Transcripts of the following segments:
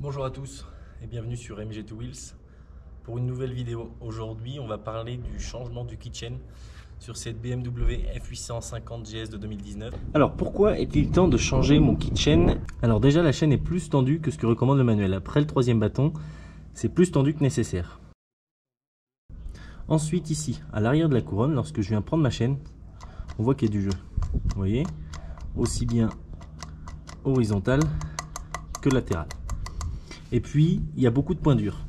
Bonjour à tous et bienvenue sur MG2 Wheels pour une nouvelle vidéo. Aujourd'hui, on va parler du changement du kitchen sur cette BMW F850 GS de 2019. Alors, pourquoi est-il temps de changer mon kitchen? Alors déjà, la chaîne est plus tendue que ce que recommande le manuel. Après le troisième bâton, c'est plus tendu que nécessaire. Ensuite, ici, à l'arrière de la couronne, lorsque je viens prendre ma chaîne, on voit qu'il y a du jeu. Vous voyez? Aussi bien horizontal que latéral. Et puis, il y a beaucoup de points durs.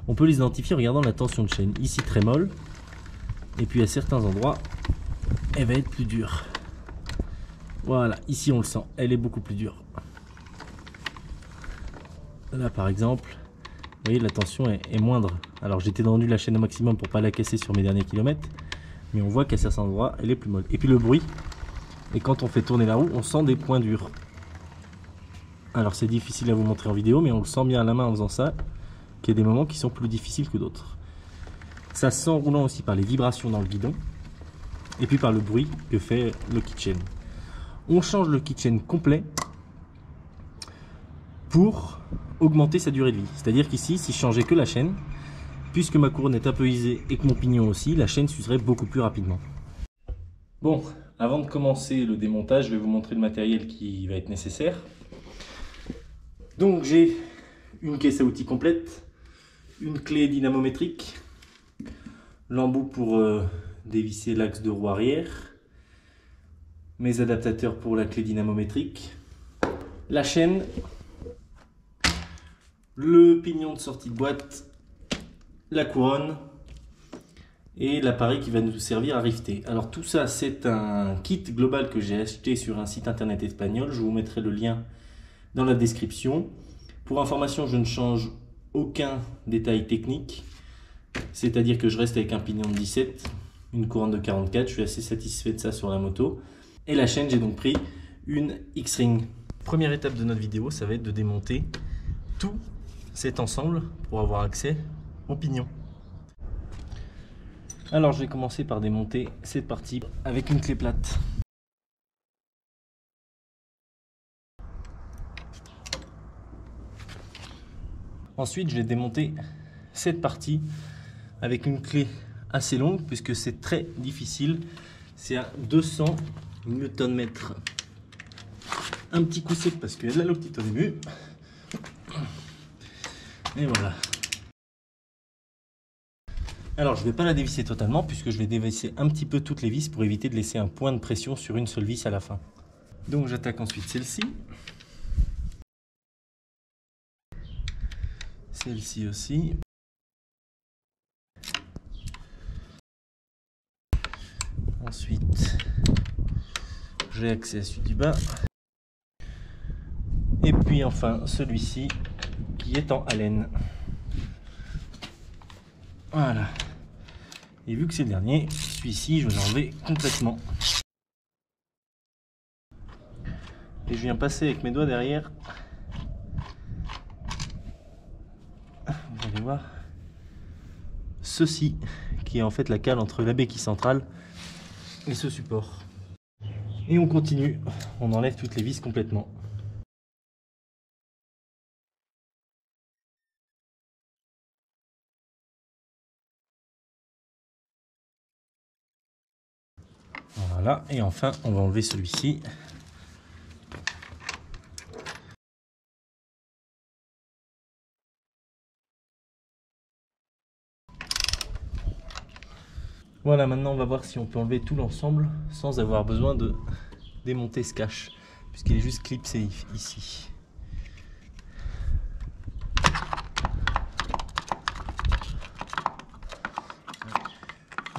On peut les identifier en regardant la tension de chaîne. Ici, très molle. Et puis, à certains endroits, elle va être plus dure. Voilà, ici, on le sent. Elle est beaucoup plus dure. Là, par exemple, vous voyez, la tension est moindre. Alors, j'ai tendu la chaîne au maximum pour ne pas la casser sur mes derniers kilomètres. Mais on voit qu'à certains endroits, elle est plus molle. Et puis, le bruit. Et quand on fait tourner la roue, on sent des points durs. Alors, c'est difficile à vous montrer en vidéo, mais on le sent bien à la main en faisant ça. Qu'il y a des moments qui sont plus difficiles que d'autres. Ça se sent en roulant aussi par les vibrations dans le guidon et puis par le bruit que fait le kitchen. On change le kitchen complet pour augmenter sa durée de vie. C'est-à-dire qu'ici, si je changeais que la chaîne, puisque ma couronne est un peu usée et que mon pignon aussi, la chaîne s'userait beaucoup plus rapidement. Bon, avant de commencer le démontage, je vais vous montrer le matériel qui va être nécessaire. Donc j'ai une caisse à outils complète, une clé dynamométrique, l'embout pour dévisser l'axe de roue arrière, mes adaptateurs pour la clé dynamométrique, la chaîne, le pignon de sortie de boîte, la couronne et l'appareil qui va nous servir à rifter. Alors tout ça, c'est un kit global que j'ai acheté sur un site internet espagnol. Je vous mettrai le lien dans la description. Pour information, je ne change aucun détail technique. C'est-à-dire que je reste avec un pignon de 17, une couronne de 44, je suis assez satisfait de ça sur la moto. Et la chaîne, j'ai donc pris une X-Ring. Première étape de notre vidéo, ça va être de démonter tout cet ensemble pour avoir accès au pignon. Alors je vais commencer par démonter cette partie avec une clé plate. Ensuite, je vais démonter cette partie avec une clé assez longue puisque c'est très difficile. C'est à 200 Nm. Un petit coup sec parce qu'il y a de la loctite au début. Et voilà. Alors je ne vais pas la dévisser totalement puisque je vais dévisser un petit peu toutes les vis pour éviter de laisser un point de pression sur une seule vis à la fin. Donc j'attaque ensuite celle-ci. Celle-ci aussi. Ensuite, j'ai accès à celui du bas. Et puis enfin, celui-ci qui est en haleine. Voilà. Et vu que c'est le dernier, celui-ci, je vais l'enlever complètement. Et je viens passer avec mes doigts derrière. Vous allez voir. Ceci, qui est en fait la cale entre la béquille centrale et ce support. Et on continue, on enlève toutes les vis complètement. Voilà, et enfin on va enlever celui-ci. Voilà, maintenant on va voir si on peut enlever tout l'ensemble sans avoir besoin de démonter ce cache, puisqu'il est juste clipsé ici.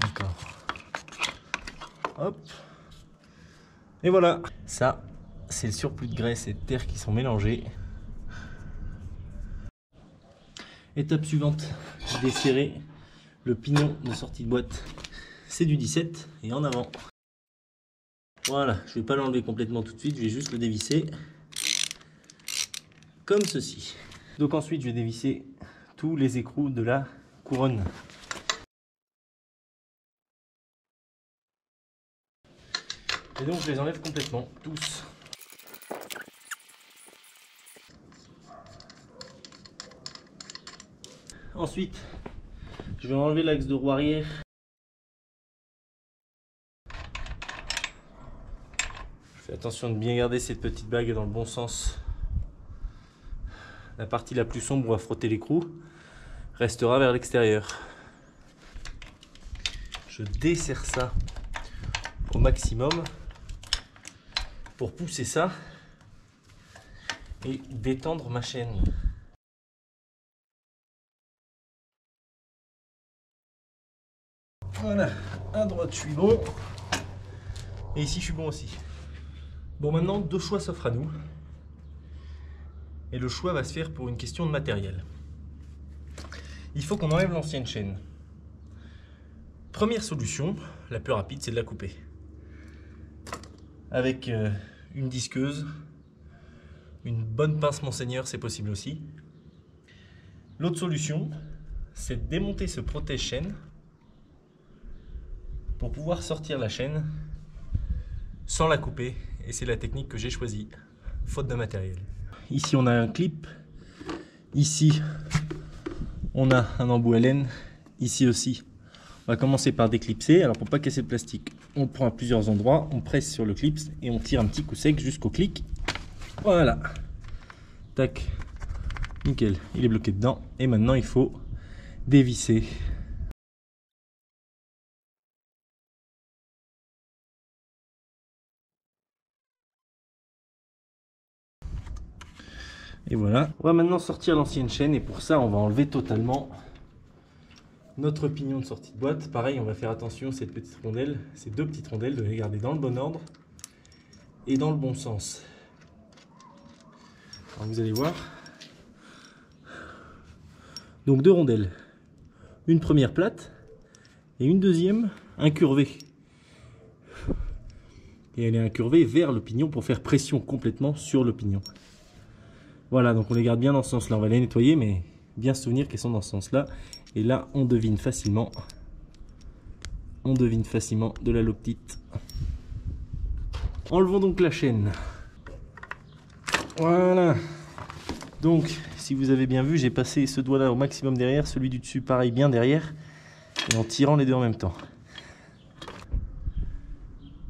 D'accord. Hop. Et voilà. Ça, c'est le surplus de graisse et de terre qui sont mélangés. Étape suivante, desserrer le pignon de sortie de boîte. C'est du 17 et en avant. Voilà, je ne vais pas l'enlever complètement tout de suite, je vais juste le dévisser comme ceci. Donc ensuite, je vais dévisser tous les écrous de la couronne. Et donc je les enlève complètement, tous. Ensuite, je vais enlever l'axe de roue arrière. Je fais attention de bien garder cette petite bague dans le bon sens. La partie la plus sombre où on va frotter l'écrou restera vers l'extérieur. Je desserre ça au maximum pour pousser ça et détendre ma chaîne. Voilà, à droite je suis bon et ici je suis bon aussi. Bon, maintenant deux choix s'offrent à nous et le choix va se faire pour une question de matériel. Il faut qu'on enlève l'ancienne chaîne. Première solution, la plus rapide, c'est de la couper avec une disqueuse, une bonne pince Monseigneur, c'est possible aussi. L'autre solution, c'est de démonter ce protège-chaîne pour pouvoir sortir la chaîne sans la couper, et c'est la technique que j'ai choisie, faute de matériel. Ici on a un clip, ici on a un embout à laine, ici aussi. On va commencer par déclipser. Alors pour pas casser le plastique, on prend à plusieurs endroits, on presse sur le clip et on tire un petit coup sec jusqu'au clic. Voilà, tac, nickel, il est bloqué dedans. Et maintenant il faut dévisser. Et voilà, on va maintenant sortir l'ancienne chaîne et pour ça on va enlever totalement notre pignon de sortie de boîte. Pareil, on va faire attention, cette petite rondelle, ces deux petites rondelles, de les garder dans le bon ordre et dans le bon sens. Alors vous allez voir, donc deux rondelles, une première plate et une deuxième incurvée. Et elle est incurvée vers le pignon pour faire pression complètement sur le pignon. Voilà, donc on les garde bien dans ce sens-là. On va les nettoyer, mais bien se souvenir qu'elles sont dans ce sens-là. Et là, on devine facilement de la loptite. Enlevons donc la chaîne. Voilà. Donc, si vous avez bien vu, j'ai passé ce doigt-là au maximum derrière, celui du dessus, pareil, bien derrière, et en tirant les deux en même temps.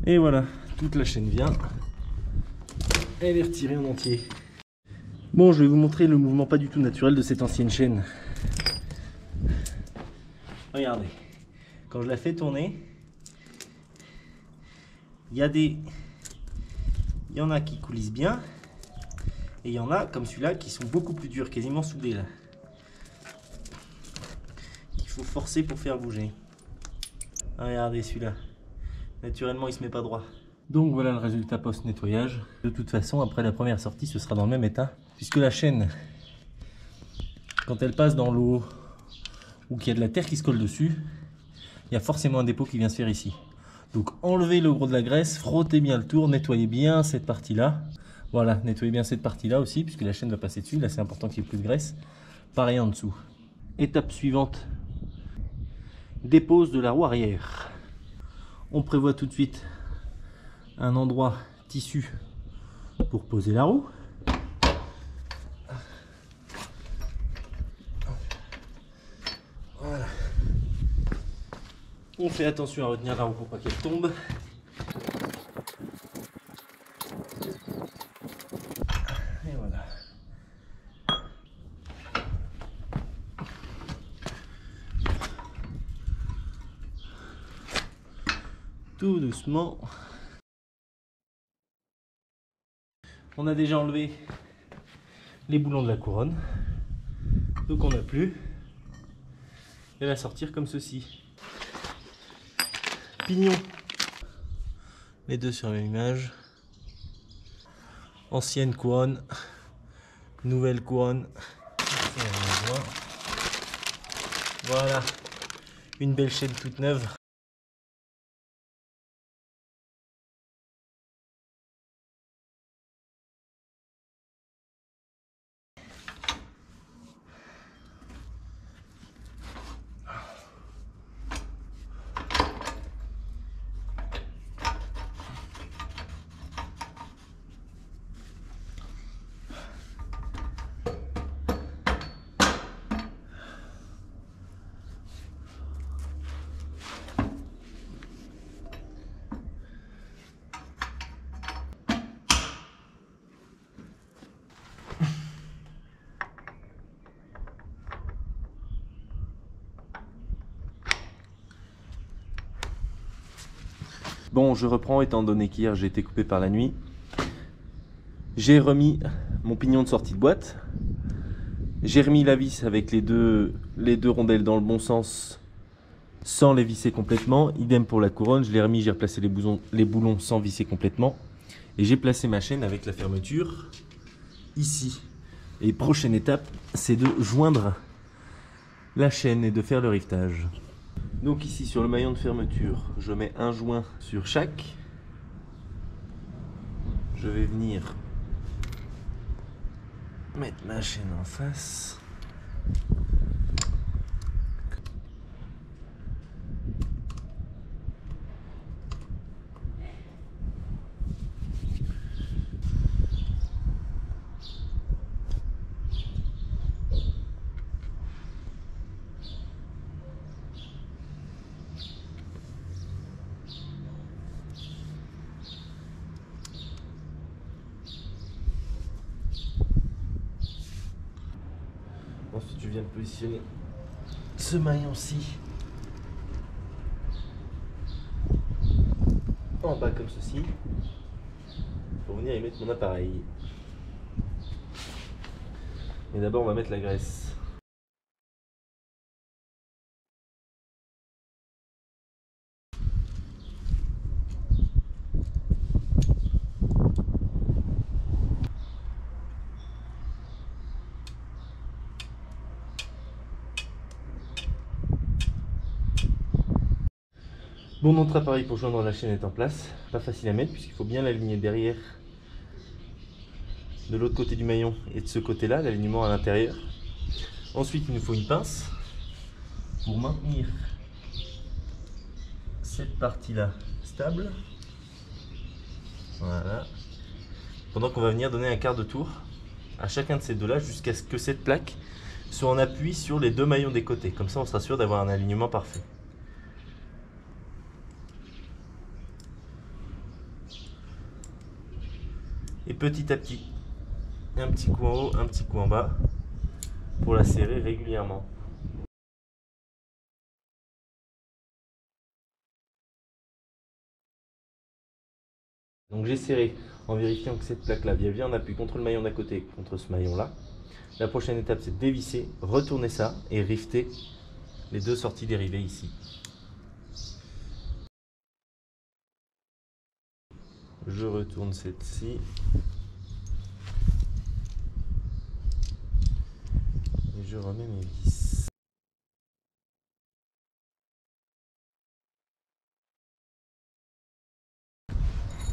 Et voilà, toute la chaîne vient. Elle est retirée en entier. Bon, je vais vous montrer le mouvement pas du tout naturel de cette ancienne chaîne. Regardez, quand je la fais tourner, il y en a qui coulissent bien, et il y en a, comme celui-là, qui sont beaucoup plus durs, quasiment soudés là. Il faut forcer pour faire bouger. Regardez celui-là, naturellement il se met pas droit. Donc voilà le résultat post-nettoyage. De toute façon, après la première sortie, ce sera dans le même état, puisque la chaîne, quand elle passe dans l'eau ou qu'il y a de la terre qui se colle dessus, il y a forcément un dépôt qui vient se faire ici. Donc enlevez le gros de la graisse, frottez bien le tour, nettoyez bien cette partie-là. Voilà, nettoyez bien cette partie-là aussi, puisque la chaîne va passer dessus. Là, c'est important qu'il n'y ait plus de graisse. Pareil en dessous. Étape suivante, dépose de la roue arrière. On prévoit tout de suite un endroit tissu pour poser la roue. Voilà. On fait attention à retenir la roue pour pas qu'elle tombe. Et voilà. Tout doucement. On a déjà enlevé les boulons de la couronne, donc on n'a plus qu'à la sortir comme ceci. Pignon, les deux sur la même image. Ancienne couronne, nouvelle couronne. Voilà, une belle chaîne toute neuve. Bon, je reprends étant donné qu'hier j'ai été coupé par la nuit. J'ai remis mon pignon de sortie de boîte. J'ai remis la vis avec les deux rondelles dans le bon sens sans les visser complètement. Idem pour la couronne, je l'ai remis, j'ai replacé les boulons sans visser complètement. Et j'ai placé ma chaîne avec la fermeture ici. Et prochaine étape, c'est de joindre la chaîne et de faire le rivetage. Donc ici sur le maillon de fermeture, je mets un joint sur chaque. Je vais venir mettre ma chaîne en face. Ensuite, je viens de positionner ce maillon-ci en bas comme ceci pour venir y mettre mon appareil. Mais d'abord, on va mettre la graisse. Bon, notre appareil pour joindre la chaîne est en place. Pas facile à mettre puisqu'il faut bien l'aligner derrière, de l'autre côté du maillon et de ce côté-là, l'alignement à l'intérieur. Ensuite, il nous faut une pince pour maintenir cette partie-là stable. Voilà. Pendant qu'on va venir donner un quart de tour à chacun de ces deux-là jusqu'à ce que cette plaque soit en appui sur les deux maillons des côtés. Comme ça, on sera sûr d'avoir un alignement parfait. Et petit à petit, un petit coup en haut, un petit coup en bas pour la serrer régulièrement. Donc j'ai serré en vérifiant que cette plaque là vient bien en appui contre le maillon d'à côté, contre ce maillon là. La prochaine étape, c'est de dévisser, retourner ça et rifter les deux sorties dérivées ici. Je retourne cette-ci. Et je remets mes vis.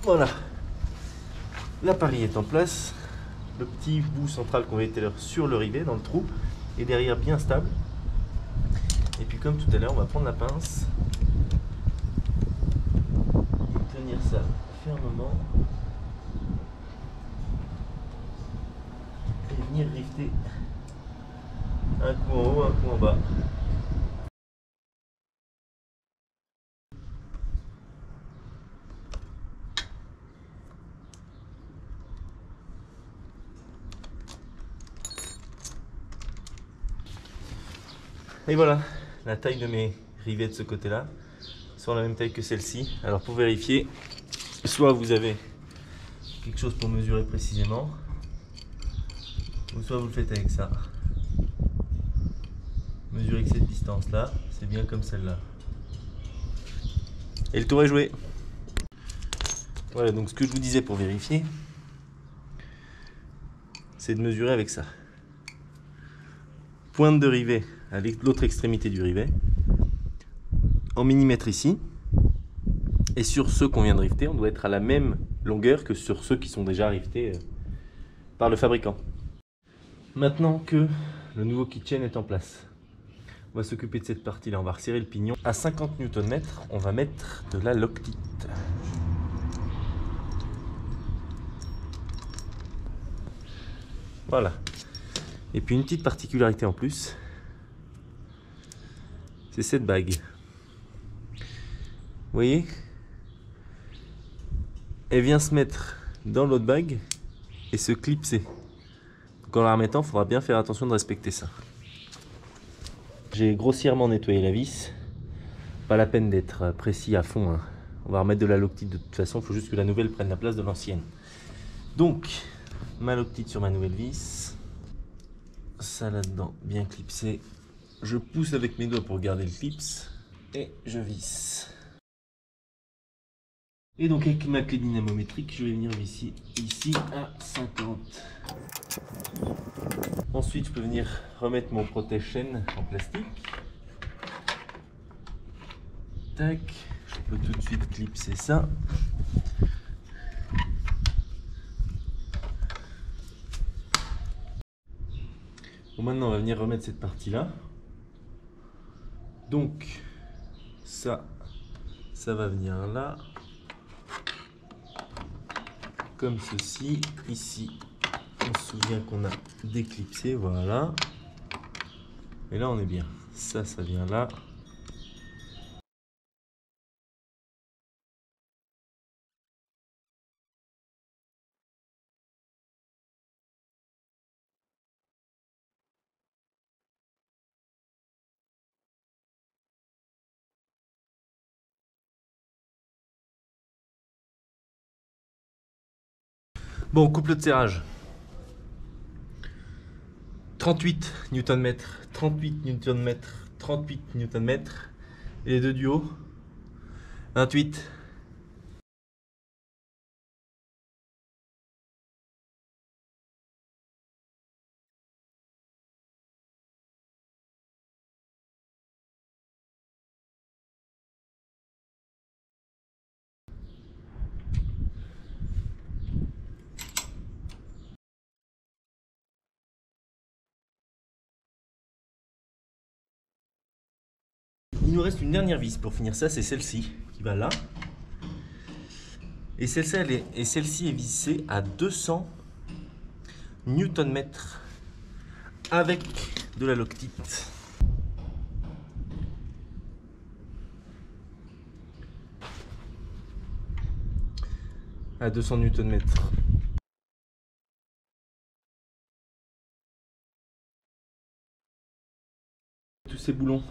Voilà. L'appareil est en place. Le petit bout central qu'on voyait tout à l'heure sur le rivet, dans le trou, et derrière bien stable. Et puis comme tout à l'heure, on va prendre la pince et tenir ça fermement et venir rifter un coup en haut, un coup en bas. Et voilà, la taille de mes rivets de ce côté-là sont la même taille que celle-ci. Alors pour vérifier, soit vous avez quelque chose pour mesurer précisément, ou soit vous le faites avec ça. Mesurez que cette distance-là, c'est bien comme celle-là. Et le tour est joué. Voilà, donc ce que je vous disais pour vérifier, c'est de mesurer avec ça. Pointe de rivet à l'autre extrémité du rivet, en millimètres ici, et sur ceux qu'on vient de rifter, on doit être à la même longueur que sur ceux qui sont déjà riftés par le fabricant. Maintenant que le nouveau kitchen est en place, on va s'occuper de cette partie-là. On va resserrer le pignon. À 50 Nm, on va mettre de la Loctite. Voilà. Et puis une petite particularité en plus, c'est cette bague. Vous voyez? Elle vient se mettre dans l'autre bague et se clipser. Donc en la remettant, il faudra bien faire attention de respecter ça. J'ai grossièrement nettoyé la vis. Pas la peine d'être précis à fond, hein. On va remettre de la loctite de toute façon, il faut juste que la nouvelle prenne la place de l'ancienne. Donc, ma loctite sur ma nouvelle vis. Ça là-dedans, bien clipsé. Je pousse avec mes doigts pour garder le clips et je visse. Et donc avec ma clé dynamométrique, je vais venir visser ici à 50. Ensuite, je peux venir remettre mon protège-chaîne en plastique. Tac, je peux tout de suite clipser ça. Bon, maintenant on va venir remettre cette partie-là. Donc ça va venir là. Comme ceci. Ici, on se souvient qu'on a déclipsé, voilà. Et là on est bien. Ça vient là. Bon, couple de serrage. 38 Nm, 38 Nm, 38 Nm. Et les deux du haut, 28. Il nous reste une dernière vis pour finir ça, c'est celle-ci qui va là. Et celle-ci est vissée à 200 Nm avec de la loctite. À 200 Nm. Tous ces boulons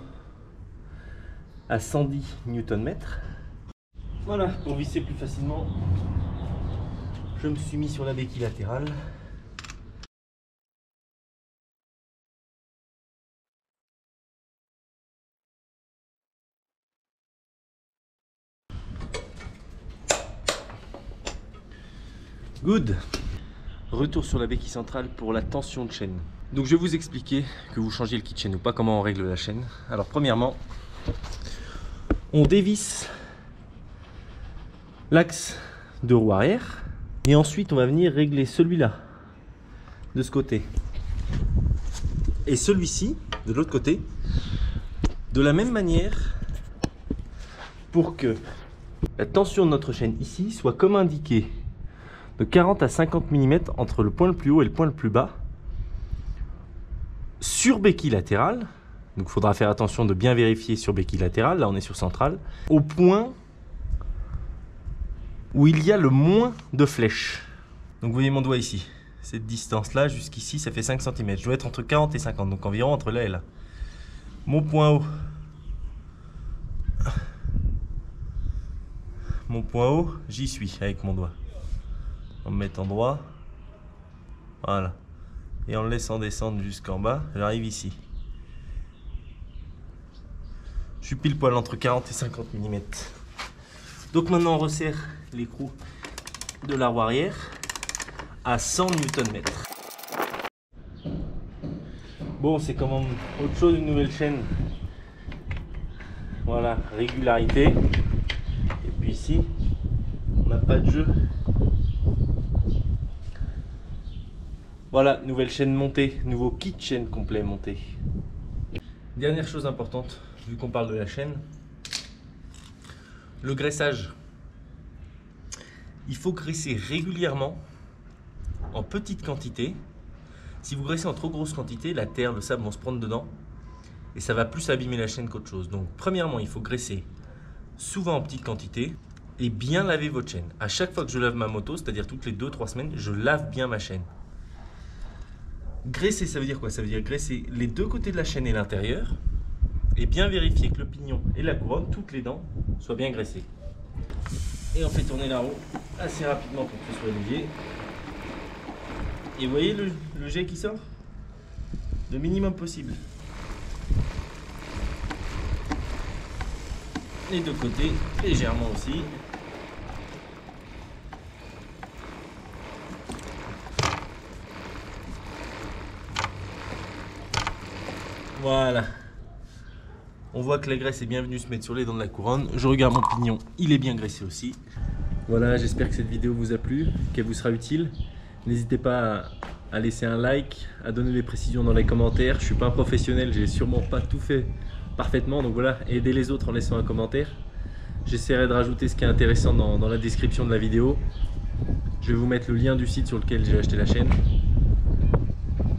à 110 Nm. Voilà, pour visser plus facilement, je me suis mis sur la béquille latérale. Good. Retour sur la béquille centrale pour la tension de chaîne. Donc je vais vous expliquer que vous changez le kit chaîne ou pas, comment on règle la chaîne. Alors premièrement, on dévisse l'axe de roue arrière et ensuite on va venir régler celui-là de ce côté et celui-ci de l'autre côté de la même manière pour que la tension de notre chaîne ici soit comme indiqué de 40 à 50 mm entre le point le plus haut et le point le plus bas sur béquille latérale. Donc il faudra faire attention de bien vérifier sur béquille latérale, là on est sur centrale, au point où il y a le moins de flèches. Donc vous voyez mon doigt ici, cette distance là jusqu'ici ça fait 5 cm, je dois être entre 40 et 50, donc environ entre là et là. Mon point haut, j'y suis avec mon doigt, en me mettant droit, voilà, et en le laissant descendre jusqu'en bas, j'arrive ici. Je suis pile poil entre 40 et 50 mm. Donc maintenant on resserre l'écrou de la roue arrière à 100 Nm. Bon, c'est quand même autre chose, une nouvelle chaîne. Voilà, régularité. Et puis ici, on n'a pas de jeu. Voilà, nouvelle chaîne montée, nouveau kit chaîne complet monté. Dernière chose importante, vu qu'on parle de la chaîne, le graissage. Il faut graisser régulièrement en petite quantité. Si vous graissez en trop grosse quantité, la terre, le sable vont se prendre dedans et ça va plus abîmer la chaîne qu'autre chose. Donc premièrement, il faut graisser souvent en petite quantité et bien laver votre chaîne. À chaque fois que je lave ma moto, c'est-à-dire toutes les 2-3 semaines, je lave bien ma chaîne. Graisser, ça veut dire quoi? Ça veut dire graisser les deux côtés de la chaîne et l'intérieur et bien vérifier que le pignon et la couronne, toutes les dents, soient bien graissées. Et on fait tourner la roue assez rapidement pour que ce soit léger. Et vous voyez le jet qui sort? Le minimum possible. Les deux côtés, légèrement aussi. Voilà. On voit que la graisse est bien venue se mettre sur les dents de la couronne. Je regarde mon pignon, il est bien graissé aussi. Voilà, j'espère que cette vidéo vous a plu, qu'elle vous sera utile. N'hésitez pas à laisser un like, à donner des précisions dans les commentaires. Je ne suis pas un professionnel, j'ai sûrement pas tout fait parfaitement. Donc voilà, aidez les autres en laissant un commentaire. J'essaierai de rajouter ce qui est intéressant dans la description de la vidéo. Je vais vous mettre le lien du site sur lequel j'ai acheté la chaîne.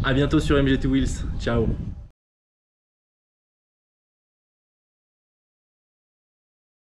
A bientôt sur MG2 Wheels. Ciao.